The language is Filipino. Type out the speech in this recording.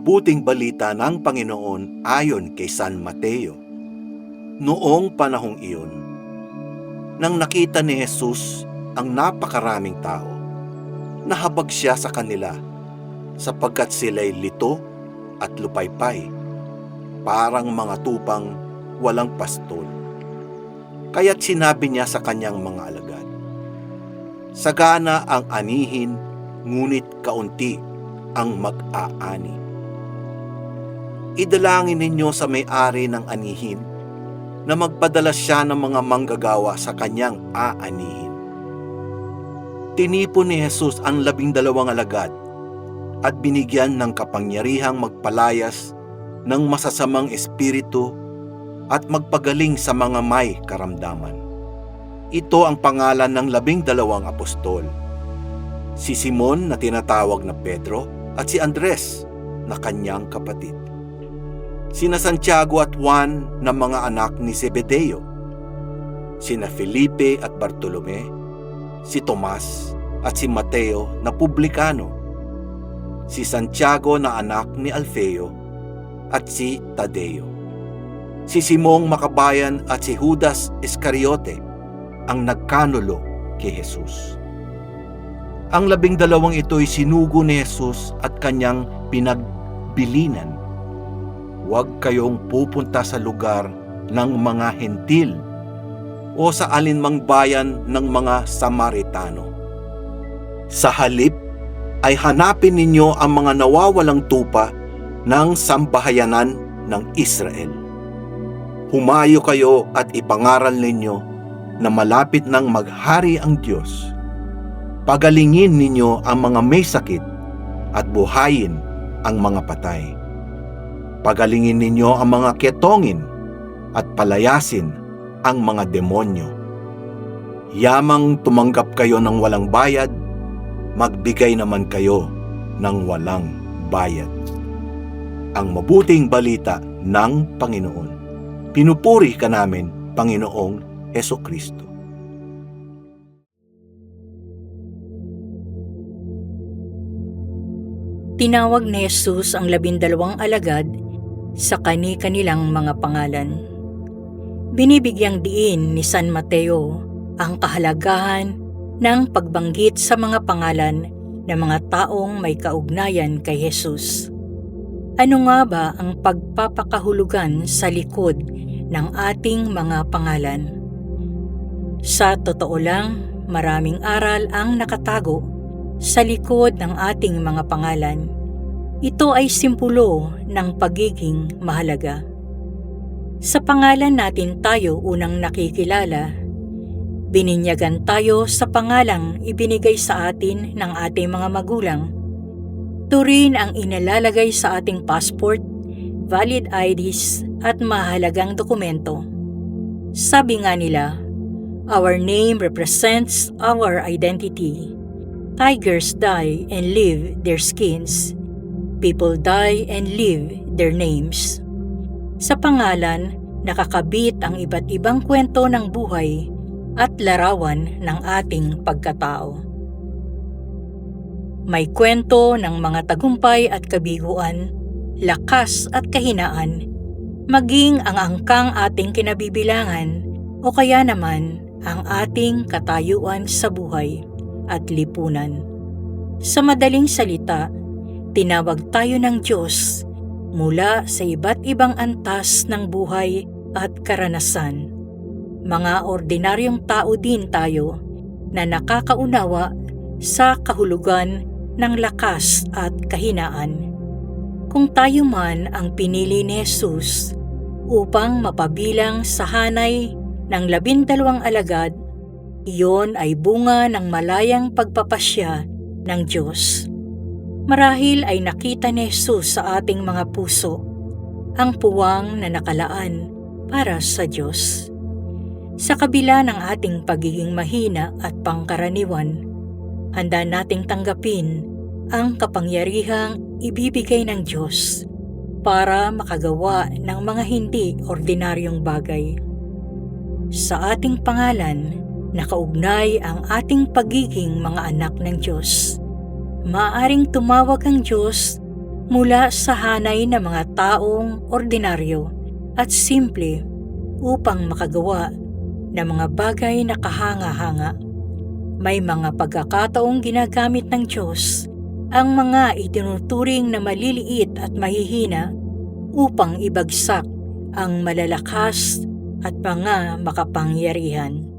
mabuting balita ng Panginoon ayon kay San Mateo. Noong panahong iyon, nang nakita ni Jesus ang napakaraming tao, nahabag siya sa kanila sapagkat sila'y lito at lupaypay, parang mga tupang walang pastol. Kaya't sinabi niya sa kanyang mga alagad, "Sagana ang anihin, ngunit kaunti ang mag-aani. Idalangin ninyo sa may-ari ng anihin na magpadala siya ng mga manggagawa sa kanyang aanihin." Tinipon ni Jesus ang 12 alagad at binigyan ng kapangyarihang magpalayas ng masasamang espiritu at magpagaling sa mga may karamdaman. Ito ang pangalan ng 12 apostol: si Simon na tinatawag na Pedro at si Andres na kanyang kapatid, sina Santiago at Juan na mga anak ni Zebedeo, sina Felipe at Bartolome, si Tomas at si Mateo na publikano, si Santiago na anak ni Alfeo at si Tadeo, si Simong Makabayan at si Judas Iscariote ang nagkanulo kay Jesus. Ang 12 ito'y sinugo ni Jesus at kanyang pinagbilinan, "Huwag kayong pupunta sa lugar ng mga hentil o sa alinmang bayan ng mga Samaritano. Sa halip ay hanapin ninyo ang mga nawawalang tupa ng sambahayanan ng Israel. Humayo kayo at ipangaral ninyo na malapit nang maghari ang Diyos. Pagalingin ninyo ang mga may sakit at buhayin ang mga patay. Pagalingin ninyo ang mga ketongin at palayasin ang mga demonyo. Yamang tumanggap kayo ng walang bayad, magbigay naman kayo ng walang bayad." Ang mabuting balita ng Panginoon. Pinupuri ka namin, Panginoong Hesukristo. Tinawag ni Jesus ang 12 alagad sa kani-kanilang mga pangalan. Binibigyang diin ni San Mateo ang kahalagahan ng pagbanggit sa mga pangalan ng mga taong may kaugnayan kay Jesus. Ano nga ba ang pagpapakahulugan sa likod ng ating mga pangalan? Sa totoo lang, maraming aral ang nakatago sa likod ng ating mga pangalan. Ito ay simpulo ng pagiging mahalaga. Sa pangalan natin tayo unang nakikilala. Bininyagan tayo sa pangalang ibinigay sa atin ng ating mga magulang. Ito rin ang inalalagay sa ating passport, valid IDs at mahalagang dokumento. Sabi nga nila, "Our name represents our identity. Tigers die and leave their skins. People die and leave their names." Sa pangalan, nakakabit ang iba't ibang kwento ng buhay at larawan ng ating pagkatao. May kwento ng mga tagumpay at kabiguan, lakas at kahinaan, maging ang angkang ating kinabibilangan o kaya naman ang ating katayuan sa buhay at lipunan. Sa madaling salita, tinawag tayo ng Diyos mula sa iba't ibang antas ng buhay at karanasan. Mga ordinaryong tao din tayo na nakakaunawa sa kahulugan ng lakas at kahinaan. Kung tayo man ang pinili ni Jesus upang mapabilang sa hanay ng 12 alagad, iyon ay bunga ng malayang pagpapasya ng Diyos. Marahil ay nakita ni Jesus sa ating mga puso ang puwang na nakalaan para sa Diyos. Sa kabila ng ating pagiging mahina at pangkaraniwan, handa nating tanggapin ang kapangyarihang ibibigay ng Diyos para makagawa ng mga hindi ordinaryong bagay. Sa ating pangalan, nakaugnay ang ating pagiging mga anak ng Diyos. Maaaring tumawag ang Diyos mula sa hanay ng mga taong ordinaryo at simple upang makagawa ng mga bagay na kahanga-hanga. May mga pagkakataong ginagamit ng Diyos ang mga itinuturing na maliliit at mahihina upang ibagsak ang malalakas at mga makapangyarihan.